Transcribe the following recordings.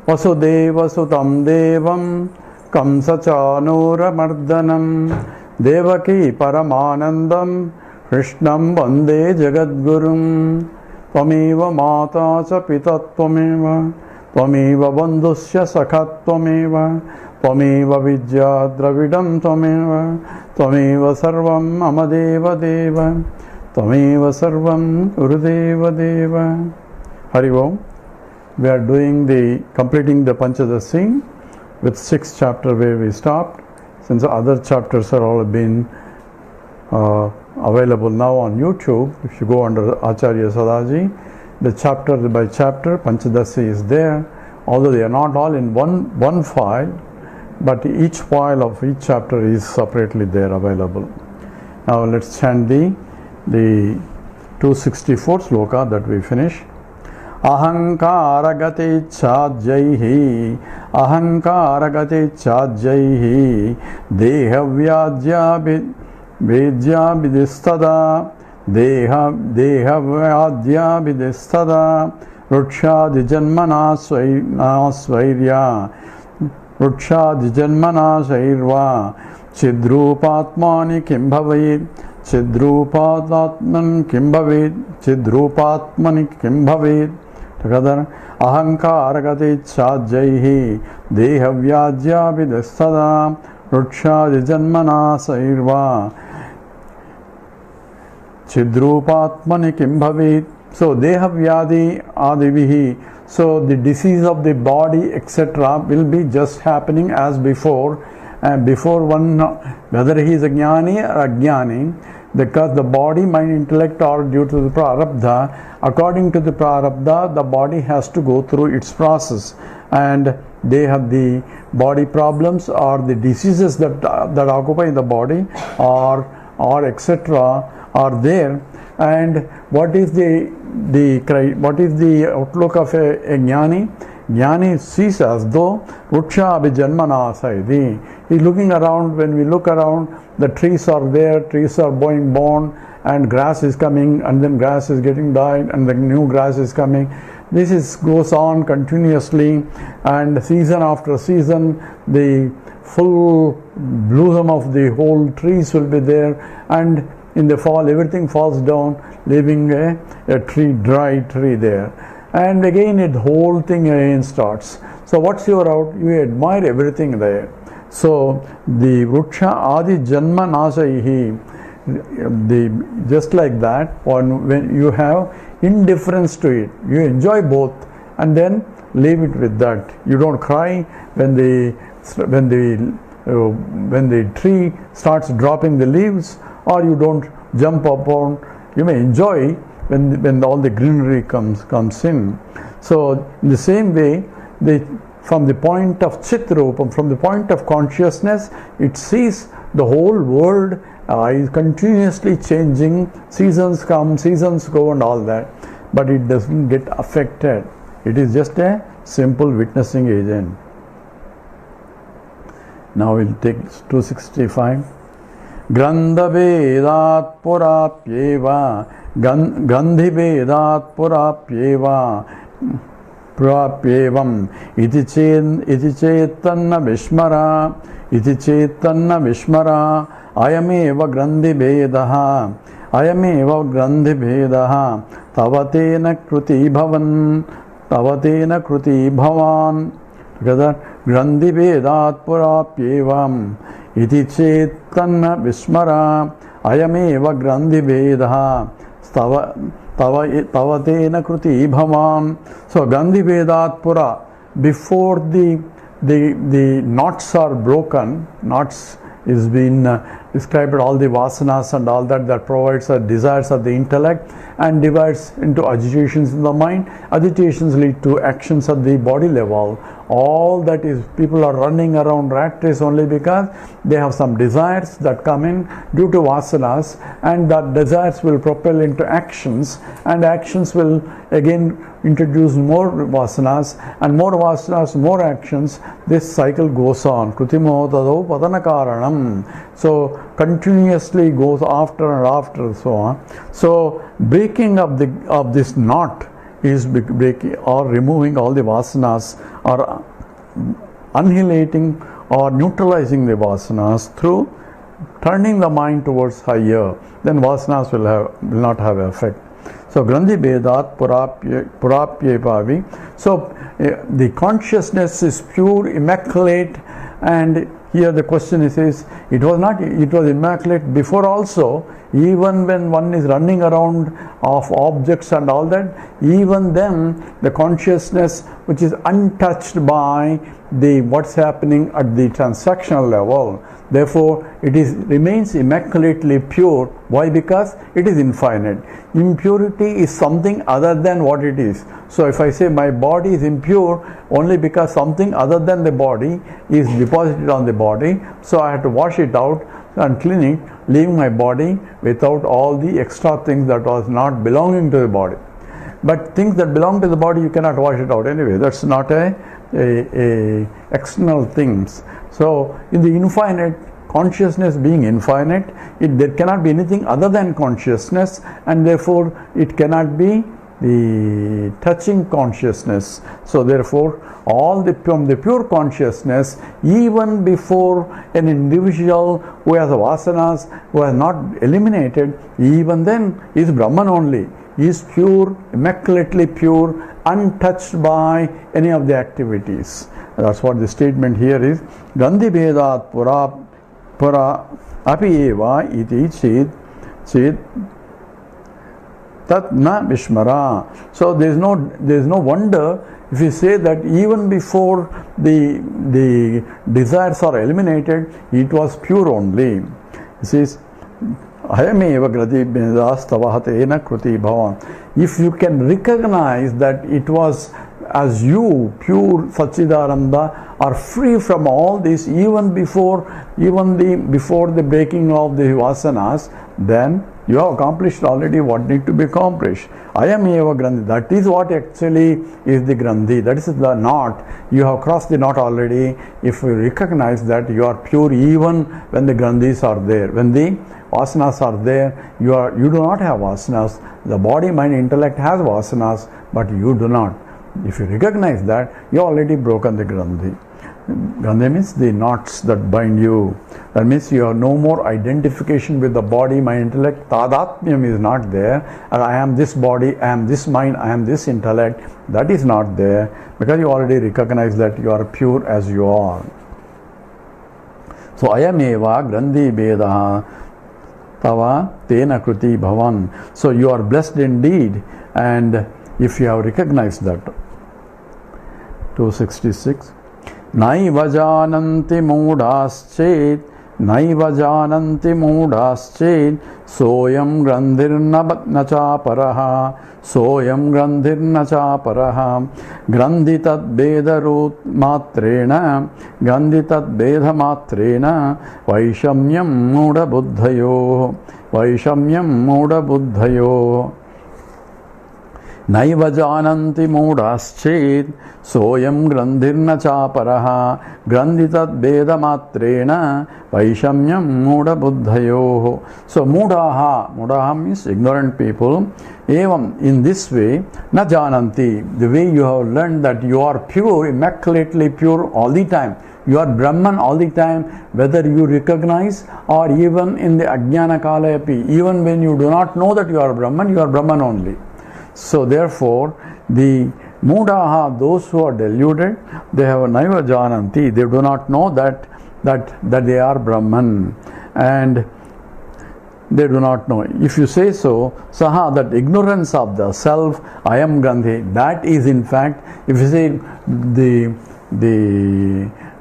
वसुदेवसुतं देवं कंसचानूरमर्दनं देवकी परमानन्दं कृष्णं वन्दे जगद्गुरुं त्वमेव माता च पिता त्वमेव बन्धुश्च सखा त्वमेव विद्या द्रविडं त्वमेव सर्वं मम देवदेव त्वमेव सर्वं गुरुदेव देव. Hari Om. We are completing the Panchadasi with 6th chapter where we stopped. Since the other chapters are all been available now on YouTube, if you go under Acharya Sadaji, the chapter by chapter Panchadasi is there. Although they are not all in one file, but each file of each chapter is separately there available. Now let's chant the 264 sloka that we finish. अहंकारगते चाज्यैहि देहव्याज्याभिदिस्तदा देहव्याज्याभिदिस्तदा रुक्षादिजन्मना स्वैर्वा चिद्रूपात्मानि किं भवेत् चिद्रूपात्मनि किं भवेत्. Together, अहंकारगते चाज्यैहि देहव्याज्याभिदिस्तदा रुक्षादिजन्मना स्वैर्वा चिद्रूपात्मनि किं भवेत्. So dehavyadi adivihi, so the disease of the body etc. will be just happening as before, and before one, whether he is a jnani or ajnani, because the body, mind, intellect are due to the prarabdha. According to the prarabdha, the body has to go through its process, and they have the body problems or the diseases that occupy the body or etc. are there. And what is the outlook of a jnani? Jnani sees as though ruksha abhijanmana saidi. He's looking around. When we look around, the trees are there, trees are being born, and grass is coming, and then grass is getting died, and the new grass is coming. This goes on continuously, and season after season, the full bloom of the whole trees will be there, and in the fall, everything falls down, leaving a dry tree there. And again, the whole thing again starts. So what's your out? You admire everything there. So the Ruksha Adi Janma Nasaihi, just like that, when you have indifference to it, you enjoy both and then leave it with that. You don't cry when the tree starts dropping the leaves, or you don't jump upon. You may enjoy when all the greenery comes in. So in the same way, from the point of Chitrupam, from the point of consciousness, it sees the whole world is continuously changing. Seasons come, seasons go, and all that, but it doesn't get affected. It is just a simple witnessing agent. Now we'll take 265. Grandhavedat purapyeva Gandhivedat purapyevam iti chetanna vishmara ayameva grandhivedaha tavatena kruti bhavan. Together, Grandhivedat purapyevam iti chetanna vishmara ayameva grandhivedaha tavatena kruti bhavan. So Gandhivedat pura, before the knots are broken, knots is been described, all the vasanas and all that provides the desires of the intellect and divides into agitations in the mind. Agitations lead to actions at the body level. All that is, people are running around rat race only because they have some desires that come in due to vasanas, and that desires will propel into actions, and actions will again introduce more vasanas, and more vasanas, more actions. This cycle goes on. Kritimo tado padanakaranam. So continuously goes after and after, so on. So breaking of this knot is breaking or removing all the vasanas, or annihilating or neutralizing the vasanas through turning the mind towards higher, then vasanas will not have effect. So Grandhi Bedat Purapye Pavi. So the consciousness is pure, immaculate, and here the question is it was immaculate before also. Even when one is running around of objects and all that, even then the consciousness which is untouched by the what's happening at the transactional level, therefore it remains immaculately pure. Why? Because it is infinite. Impurity is something other than what it is. So if I say my body is impure only because something other than the body is deposited on the body, so I have to wash it out and clean it, leaving my body without all the extra things that was not belonging to the body. But things that belong to the body, you cannot wash it out anyway. That's not a external things. So in the infinite, consciousness being infinite, there cannot be anything other than consciousness, and therefore it cannot be the touching consciousness. So therefore from the pure consciousness, even before an individual who has vasanas, who has not eliminated, even then is Brahman only. He is pure, immaculately pure, untouched by any of the activities. That's what the statement here is. Gandhi Vedat Pura Api Eva iti chid Tat na Vishmara. So there is no wonder if you say that even before the desires are eliminated, it was pure only. It says, Ayameva Gradi Bedas Tavahatena Kruti Bhavan. If you can recognize that it was as you, pure Satchidananda, are free from all this even before the breaking of the vasanas, then you have accomplished already what need to be accomplished. Ayameva Grandhi. That is what actually is the Grandhi. That is the knot. You have crossed the knot already. If you recognize that you are pure even when the Grandhis are there. When the vasanas are there, you do not have vasanas. The body, mind, intellect has vasanas, but you do not. If you recognize that, you have already broken the Grandhi. Grandhi means the knots that bind you. That means you have no more identification with the body, mind, intellect. Tadatmyam is not there. I am this body, I am this mind, I am this intellect. That is not there because you already recognize that you are pure as you are. So ayameva Grandhi Bedaha Tava Tena Kruti Bhavan. So you are blessed indeed, and if you have recognized that. 266. Naiva jananti moodaschet soyam grandhirna chaparaha grandhi tat bedarut matrena vaishamyam mooda buddhayo Naiva jananti moodaschet soyam grandhirna chaparaha grandhitat beda matrena vaishamyam mooda buddhayo. So moodaha means ignorant people. Evam, in this way, na jananti, the way you have learned that you are pure, immaculately pure all the time. You are Brahman all the time, whether you recognize or even in the Ajnana Kalayapi, even when you do not know that you are Brahman only. So therefore, the Moodaha, those who are deluded, they have a Naiva Jananti, they do not know that they are Brahman, and they do not know. If you say so, Saha, that ignorance of the self, I am Gandhi, that is in fact, if you say the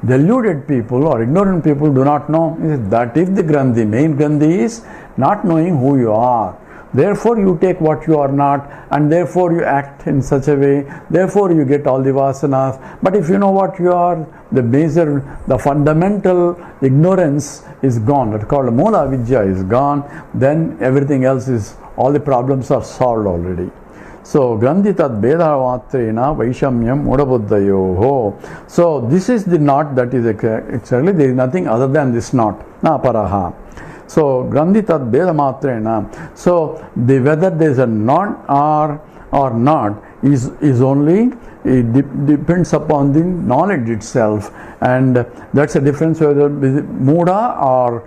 deluded people or ignorant people do not know, that is the Grandhi. Main Grandhi is not knowing who you are. Therefore you take what you are not, and therefore you act in such a way, therefore you get all the vasanas. But if you know what you are, the fundamental ignorance is gone. That's called Mula Vidya is gone. Then everything else all the problems are solved already. So Grandhi tat beda matrena vaishamyam mudabuddhayoho. So this is the knot that is actually there is nothing other than this knot. Na paraha. So Grandhi tat beda matrena. So whether there is a knot or not is only, it depends upon the knowledge itself, and that's the difference whether Muda or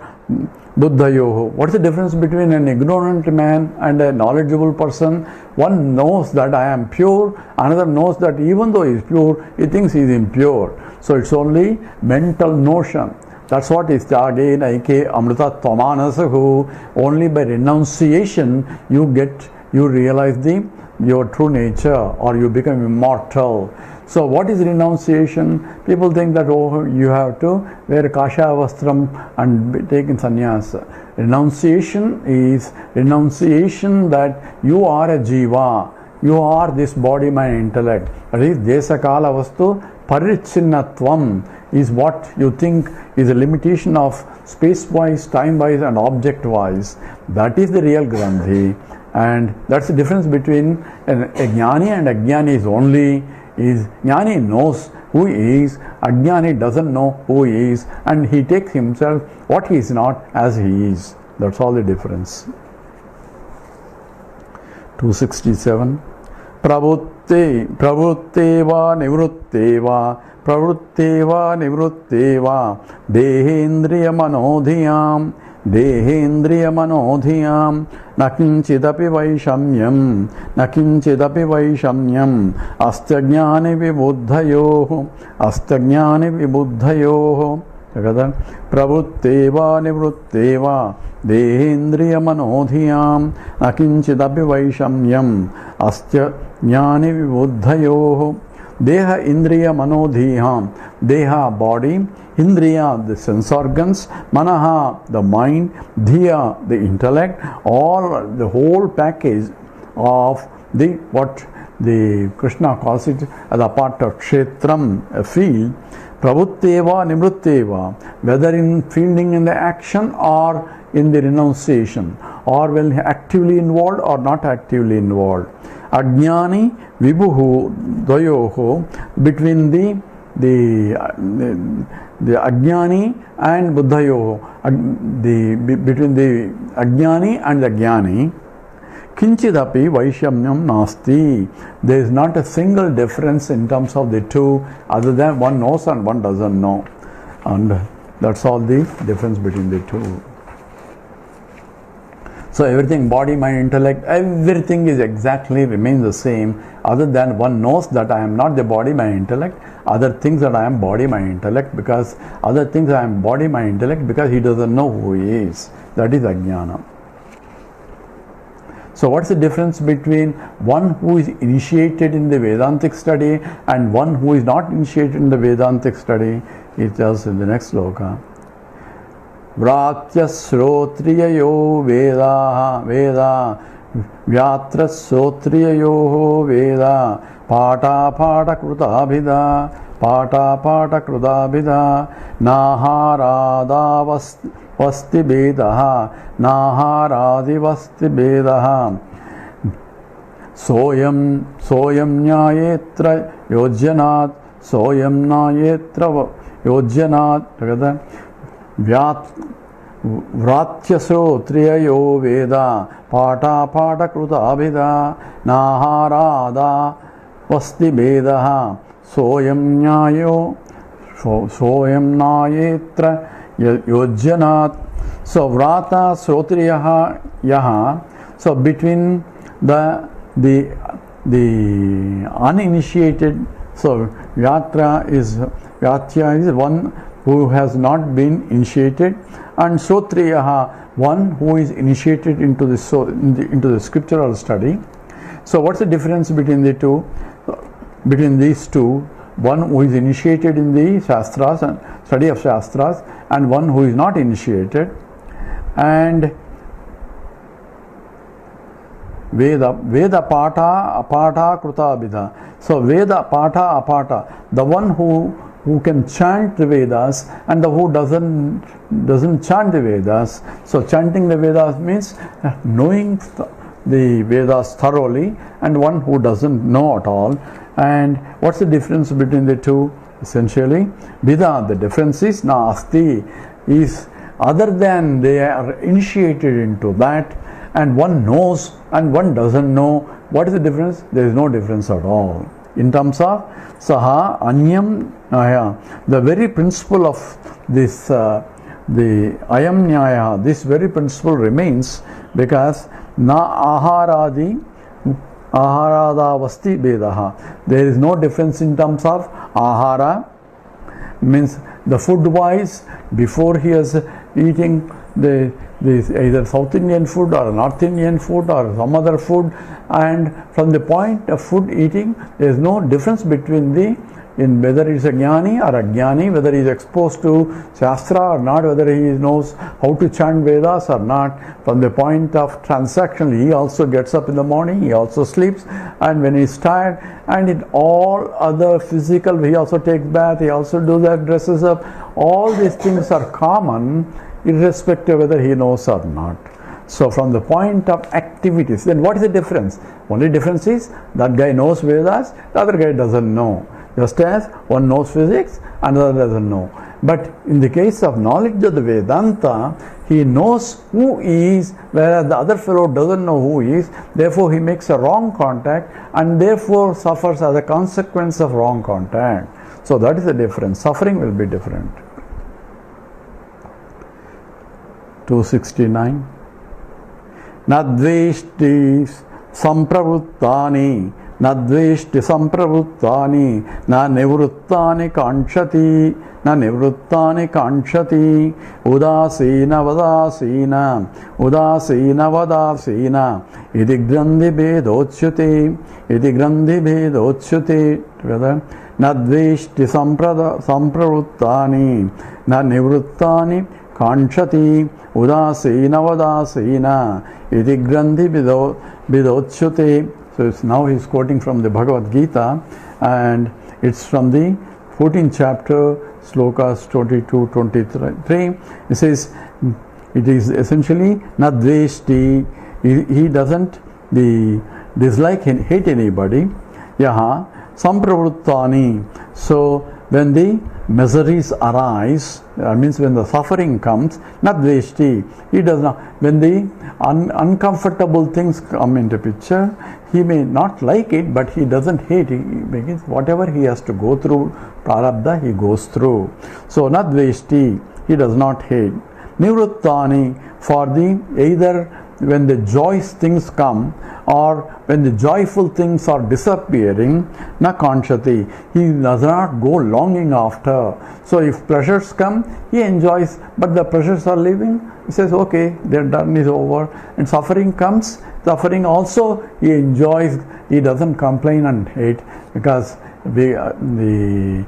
Buddhayoho. What's the difference between an ignorant man and a knowledgeable person? One knows that I am pure, another knows that even though he is pure, he thinks he is impure. So it's only mental notion. That's what is Tyage Naike Amrita Tvamanasahu. Only by renunciation you realize your true nature, or you become immortal. So what is renunciation? People think that, oh, you have to wear Kashaya Vastram and take in sannyas. Renunciation is renunciation that you are a jiva. You are this body, mind, intellect. That is Desakala Vastu Parichinnatvam is what you think is a limitation of space-wise, time-wise and object-wise. That is the real Grandhi. And that's the difference between a Jnani and Ajnani is Jnani knows who he is, Ajnani doesn't know who he is, and he takes himself what he is not as he is. That's all the difference. 267. Pravutteva nivrutteva dehendriya manodhiyam nakinchidapi vaishamyam astajnani vibuddhayoho Pravutteva nivrutteva dehendriya manodhiyam nakinchidapi vaishamyam astajnani vibuddhayoho. Deha indriya manodhiyam. Deha body, indriya the sense organs, manaha the mind, dhiya the intellect, all the whole package of the what the Krishna calls it as a part of kshetram, a field. Pravutteva nimrutteva, whether in fielding in the action or in the renunciation, or when actively involved or not actively involved. Ajnani vibhuhu dvayoho, between the Ajnani and Buddhayoho, between the Ajnani and the Jnani, Kinchidapi Vaishamyam Nasti. There is not a single difference in terms of the two, other than one knows and one doesn't know. And that's all the difference between the two. So everything, body, mind, intellect, everything is exactly remains the same, other than one knows that I am not the body, mind, intellect. Other things that I am body, mind, intellect, because other things I am body, mind, intellect, because he doesn't know who he is. That is Ajnana. So what's the difference between one who is initiated in the Vedantic study and one who is not initiated in the Vedantic study? It tells in the next sloka. Vratya srotriyayo veda vyatra srotriyayo veda pata krutabhida naharada vasti bedaha naharadi vasti bedaha soyam nyayetra yojjanat soyam nayetra yojjanat Vratyasro triyayo veda pata krutabhida naharada vasti bedaha soyam nayetra yojjanat. So vrata srotriyaha yaha. So between the uninitiated, so Vyatya is one who has not been initiated, and Sotriyaha, one who is initiated into the scriptural study. So what's the difference between the two? Between these two, one who is initiated in the Shastras and study of Shastras, and one who is not initiated. And Veda pata apata krutabhida. So Veda pata apata, the one who can chant the Vedas and the who doesn't chant the Vedas. So chanting the Vedas means knowing the Vedas thoroughly, and one who doesn't know at all. And what's the difference between the two? Essentially, Vida, the difference is Nasti, is other than they are initiated into that, and one knows and one doesn't know. What is the difference? There is no difference at all. In terms of Saha Anyam Nyaya, the very principle of this, the Ayam Nyaya, this very principle remains, because Na Aharadi Aharadavasti Bedaha. There is no difference in terms of Ahara, means the food wise, before he is eating the either South Indian food or North Indian food or some other food, and from the point of food eating, there is no difference between in whether he is a jnani or a jnani, whether he is exposed to Shastra or not, whether he knows how to chant Vedas or not. From the point of transaction, he also gets up in the morning, he also sleeps, and when he is tired, and in all other physical, he also takes bath, he also does that, dresses up. All these things are common, irrespective whether he knows or not. So from the point of activities, then what is the difference? Only difference is that guy knows Vedas, the other guy doesn't know. Just as one knows physics, another doesn't know. But in the case of knowledge of the Vedanta, he knows who he is, whereas the other fellow doesn't know who he is. Therefore, he makes a wrong contact and therefore suffers as a consequence of wrong contact. So that is the difference. Suffering will be different. 269. Nadveshti sampravuttani Nadveshti sampravuttani na nivruttani kanchati na nivruttani kanchati udasina vadasina idi grandhi bedochyate together. Nadveshti sampravuttani na nivruttani kanchati udasina vadasina idi grandhi bedochyate. So now he is quoting from the Bhagavad Gita, and it's from the 14th chapter, slokas 22-23. It says, it is essentially Nadveshti. He doesn't dislike and hate anybody. Yaha Sampravruttani. So when the miseries arise, that means when the suffering comes, Nadveshti, he does not. When the uncomfortable things come into picture, he may not like it, but he doesn't hate it. Because whatever he has to go through, prarabdha, he goes through. So Nadveshti, he does not hate. Nivruttani, for the either when the joyous things come or when the joyful things are disappearing, na kanchati, he does not go longing after. So if pleasures come, he enjoys, but the pleasures are leaving, he says, okay, their done is over. And suffering comes, suffering also he enjoys, he doesn't complain and hate, because the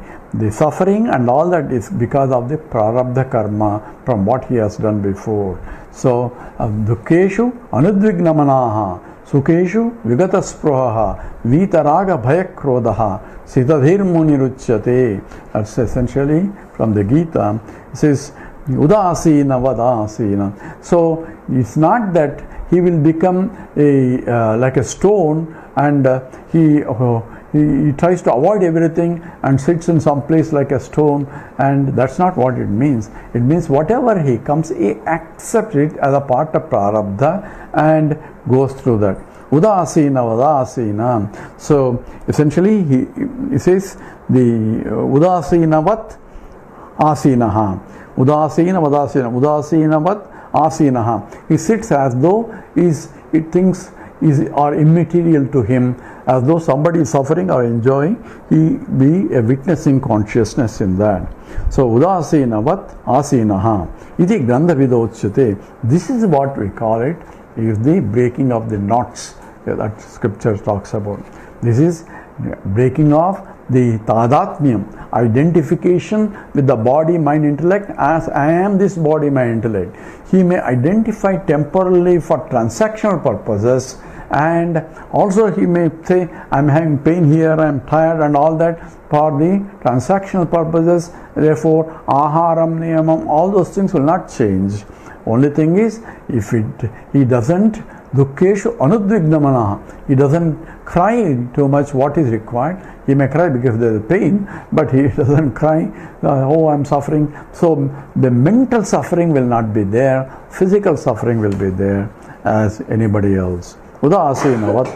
suffering and all that is because of the prarabdha karma from what he has done before. So dukkeshu anudvignamanaha sukeshu vigataspruhaha vitaraga bhayakrodaha sitadhirmuniruchyate. That's essentially from the Gita. It says udasina vadasina. So it's not that he will become like a stone and he tries to avoid everything and sits in some place like a stone, and that's not what it means. It means whatever he comes, he accepts it as a part of prarabdha and goes through that. Udasina vadasina. So essentially he says the udasinavat asinaha. Udasina vadasina. Udasinavat asinaha. He sits as though things are immaterial to him, as though somebody is suffering or enjoying, he be a witnessing consciousness in that. So udasinavat asinaha iti grandha vidochyate. This is what we call it, is the breaking of the knots that scripture talks about. This is breaking off the tadatmyam, identification with the body, mind, intellect, as I am this body, mind, intellect. He may identify temporarily for transactional purposes, and also he may say, I'm having pain here, I'm tired and all that for the transactional purposes. Therefore, aharam, niyamam, all those things will not change. Only thing is, if he doesn't, dukkeshu anudvignamanaha, he doesn't cry too much what is required. He may cry because there is pain, but he doesn't cry, oh, I'm suffering. So the mental suffering will not be there, physical suffering will be there. as anybody else. Udasinavat.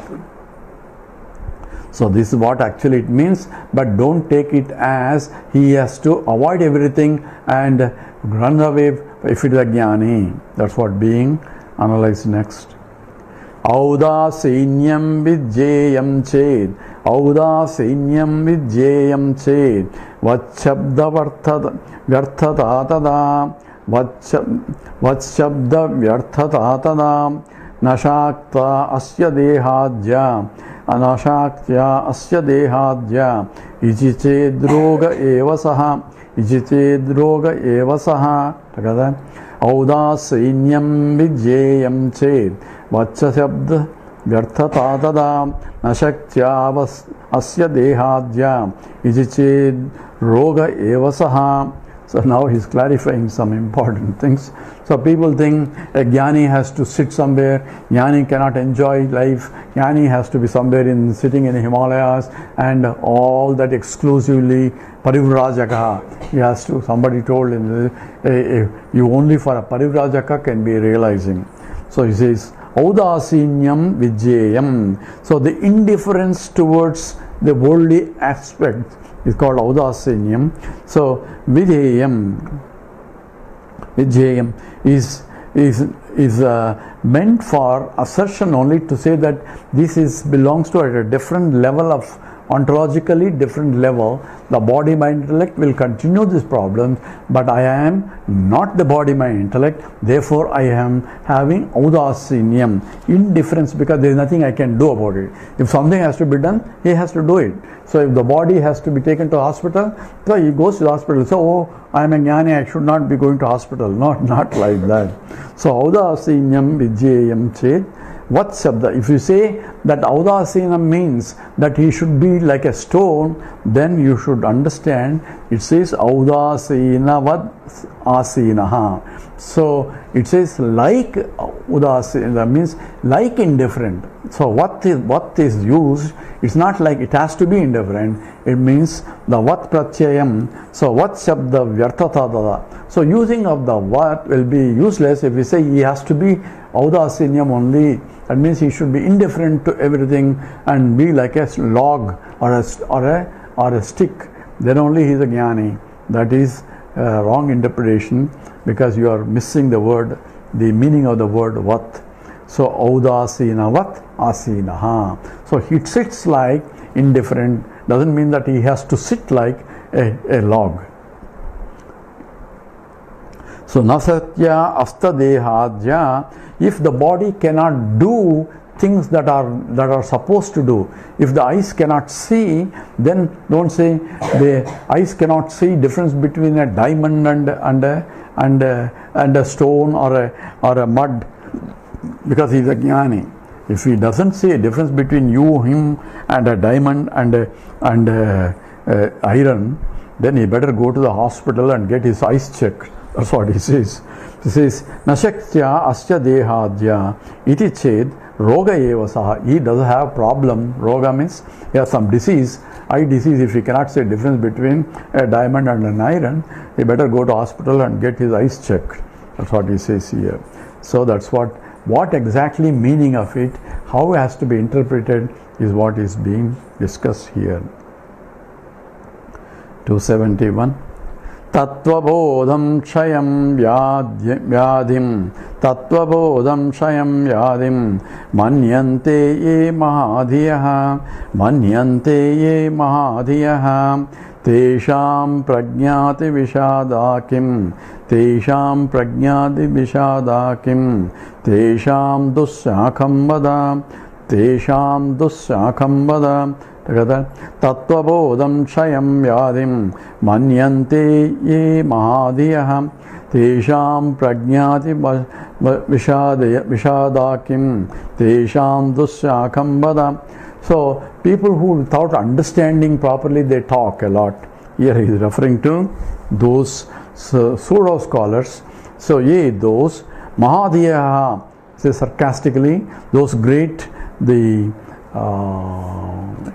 So this is what actually it means, but don't take it as he has to avoid everything and run away if it is a jnani. That's what being analyzed next. Audasinyam vijyayam ched. Audasinyam vijyayam ched. Vachabda vyarthata tada. Vachabda vyarthata tada. Nashakta asya dehadya. Anashaktya asya dehadya. Ichicedroga eva saha. Ichicedroga eva saha. Together. Audasinyam vijyayam ched. Vacha shabda vyarthata tada nashaktya asya dehadya ijiched roga eva saha. So now he's clarifying some important things. So people think a jnani has to sit somewhere, jnani cannot enjoy life, jnani has to be somewhere sitting in the Himalayas and all that exclusively parivrajaka. He has to, somebody told him, you only for a parivrajaka can be realizing. So he says, Audasinyam vijyayam. So the indifference towards the worldly aspect is called Audasinyam. So vijyayam is meant for assertion only, to say that this belongs to a different level of ontologically different level. The body, mind, intellect will continue this problem, but I am not the body, mind, intellect. Therefore, I am having audasinyam, indifference, because there is nothing I can do about it. If something has to be done, he has to do it. So if the body has to be taken to hospital, so he goes to the hospital. So, I am a jnani, I should not be going to hospital. Not like that. So, audasinyam vijyayam ched. What shabda? If you say that Audasina means that he should be like a stone, then you should understand it says Audasina vad asinaha. So it says like Udasina, means like indifferent. So what is used, it's not like it has to be indifferent, it means the what pratyayam. So what shabda vyarthata. So using of the what will be useless if we say he has to be Audasinyam only. That means he should be indifferent to everything and be like a log or a stick. Then only he is a jnani. That is a wrong interpretation, because you are missing the word, the meaning of the word vat. So audasina vat asinaha. So he sits like indifferent, doesn't mean that he has to sit like a log. So nasatya astadehadya. If the body cannot do things that are supposed to do, if the eyes cannot see, then don't say the eyes cannot see difference between a diamond and a stone or a mud, because he is a jnani. If he doesn't see a difference between you, him, and a diamond and iron, then he better go to the hospital and get his eyes checked. That's what he says. He says, Nashaktya asya dehadya iti ched roga eva saha. He doesn't have problem. Roga means he has some disease, eye disease. If he cannot see a difference between a diamond and an iron, he better go to hospital and get his eyes checked. That's what he says here. So that's what exactly meaning of it, how it has to be interpreted, is what is being discussed here. 271. Tattvabodham kshayam vyadim. Tattvabodham kshayam vyadim. Manyante ye mahadhiyaha. Manyante ye mahadhiyaha. Tesham prajnati vishadakim. Tesham prajnati vishadakim. Tesham dusyakham vada. Tesham dusyakham vada. Together, Tattvabodham kshayam vyadim manyante ye mahadhiyaha tesham prajnati vishadakim tesham dusyakham vada. So, people who without understanding properly, they talk a lot. Here he is referring to those pseudo scholars. So, those mahadhiyaha, say sarcastically, those great, the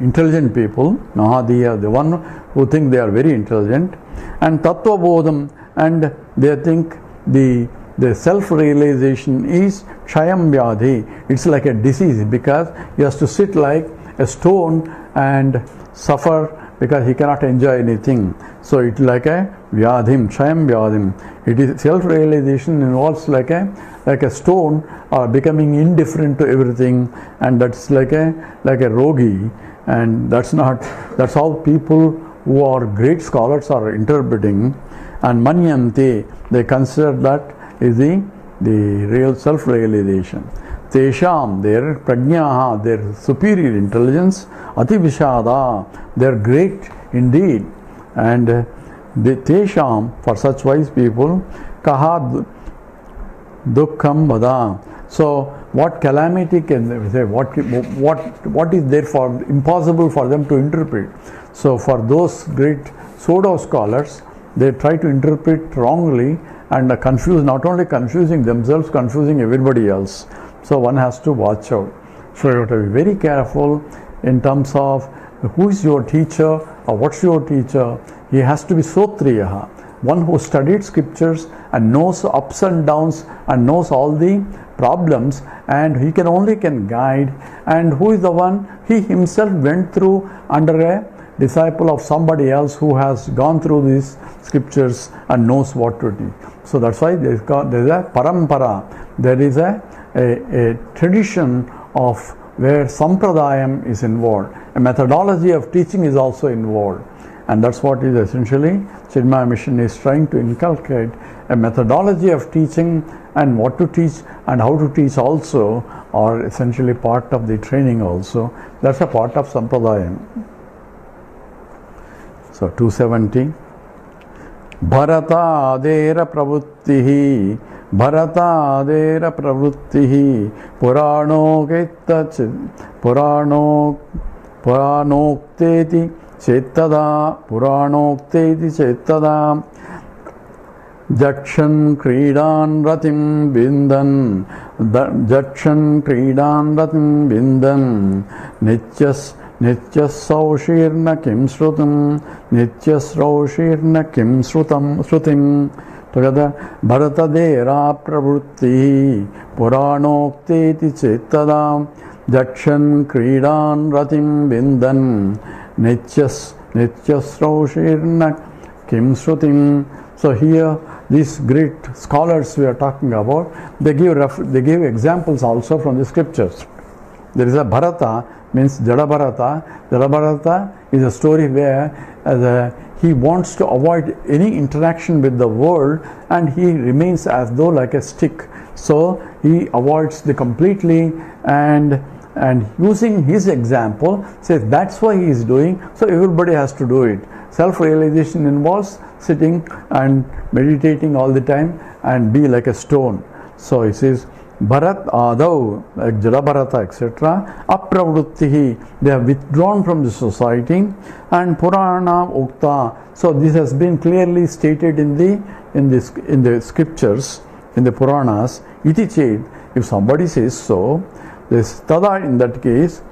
intelligent people, Mahadiya, the one who think they are very intelligent, and Tattvabodham, and they think the the self-realization is Kshayam Vyadhi. It's like a disease because he has to sit like a stone and suffer because he cannot enjoy anything. So it's like a Vyadhim, Kshayam Vyadhim. It is self-realization involves like a stone or becoming indifferent to everything, and that's like a rogi, and that's how people who are great scholars are interpreting. And Manyante, they consider that is the real self-realization. Tesham, their prajnaha, their superior intelligence, ati vishada, they are great indeed. And the Tesham, for such wise people, kaha dukkham vada. So what calamity can they say? What is there for impossible for them to interpret? So for those great pseudo scholars, they try to interpret wrongly and confuse, not only confusing themselves, confusing everybody else. So one has to watch out. So you have to be very careful in terms of who is your teacher or what's your teacher. He has to be Sotriyaha, one who studied scriptures and knows ups and downs and knows all the problems, and he can guide. And who is the one? He himself went through under a disciple of somebody else who has gone through these scriptures and knows what to do. So that's why there is a parampara. There is a tradition of where sampradayam is involved. A methodology of teaching is also involved. And that's what is essentially Chinmaya Mission is trying to inculcate, a methodology of teaching, and what to teach and how to teach also are essentially part of the training also. That's a part of sampradayam. So 270. Bharata adera pravuttihi puranokti chettada Jakshan Kridan Ratim Bindan Nityas Saushirna Kim Shrutim together. Bharata Dera Pravrutti Puranokti Chettada Jakshan Kridan Ratim Bindan Nityas Saushirna Kim Shrutim. So here, these great scholars we are talking about, they give examples also from the scriptures. There is a Bharata, means Jada Bharata. Jada Bharata is a story where he wants to avoid any interaction with the world, and he remains as though like a stick. So he avoids the completely, and using his example says that's why he is doing. So everybody has to do it. Self-realization involves sitting and meditating all the time and be like a stone. So he says, Bharat Adav, like Jada Bharata, etc., Apravrittihi, they have withdrawn from the society, and Purana Ukta. So this has been clearly stated in the scriptures, in the Puranas. Iti ched, if somebody says so, this tada in that case,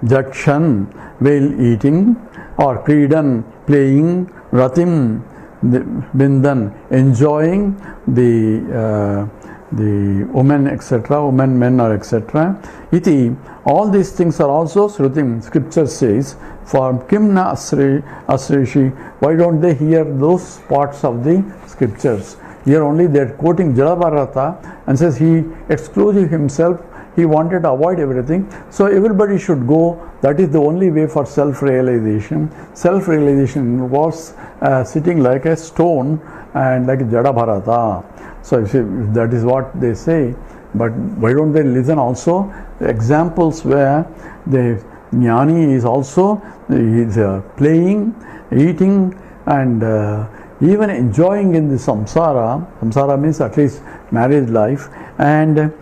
Jakshan, while eating, or Kridan, playing, Ratim, Bindan, enjoying the women, etc., women, men, or etc. Iti, all these things are also Shrutim. Scripture says, for Kimna Asrishi, why don't they hear those parts of the scriptures? Here only they are quoting Jada Bharata and says he excluded himself. He wanted to avoid everything. So everybody should go. That is the only way for self-realization. Self-realization involves sitting like a stone and like Jada Bharata. So if that is what they say, but why don't they listen also examples where the jnani is also playing, eating, and even enjoying in the samsara. Samsara means at least marriage life, and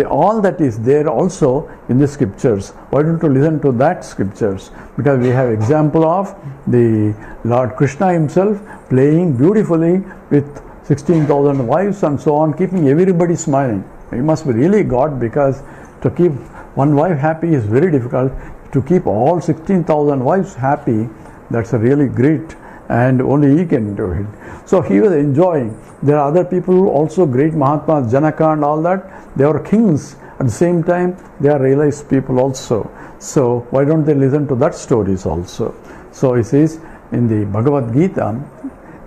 all that is there also in the scriptures. Why don't you listen to that scriptures? Because we have example of the Lord Krishna himself playing beautifully with 16,000 wives and so on, keeping everybody smiling. He must be really God, because to keep one wife happy is very difficult. To keep all 16,000 wives happy, that's a really great and only he can do it. So he was enjoying. There are other people also, great Mahatmas, Janaka and all that. They are kings. At the same time, they are realized people also. So why don't they listen to that stories also? So he says in the Bhagavad Gita,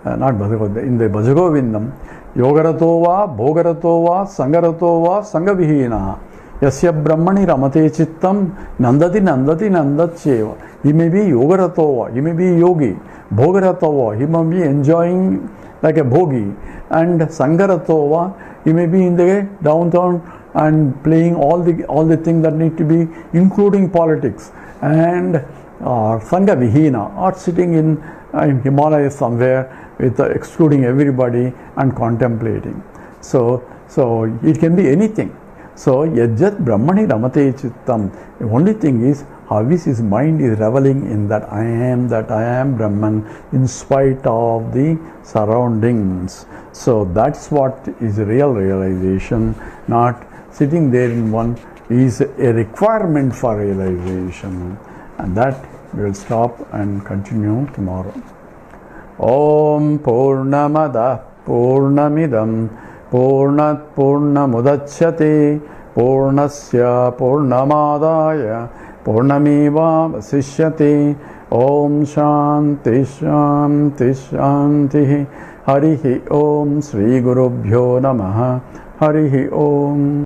not Bhagavad, in the Bhajagovindam, Yogarato va, Bhogarato va, Sangarato va, Sangavihina. Yasya Brahmani Ramate Chittam, Nandati Nandati Nandacheva. He may be Yogaratova, he may be yogi. Bhogaratova, he may be enjoying like a bhogi. And Sangaratova, he may be in the downtown and playing all the things that need to be, including politics. And Sangha Vihina, or sitting in Himalayas somewhere with excluding everybody and contemplating. So it can be anything. So Yajjat Brahmani Ramate Chittam. The only thing is how is his mind is reveling in that I am Brahman in spite of the surroundings. So that's what is real realization, not sitting there in one is a requirement for realization. And that we will stop and continue tomorrow. Om Purnamada Purnamidam Purnat Purnamudachyate Purnasya Purnamadaya Purnameva Vasishyate. Om Shanti Shanti Shanti. Harihi Om Sri Gurubhyo Namaha. Harihi Om.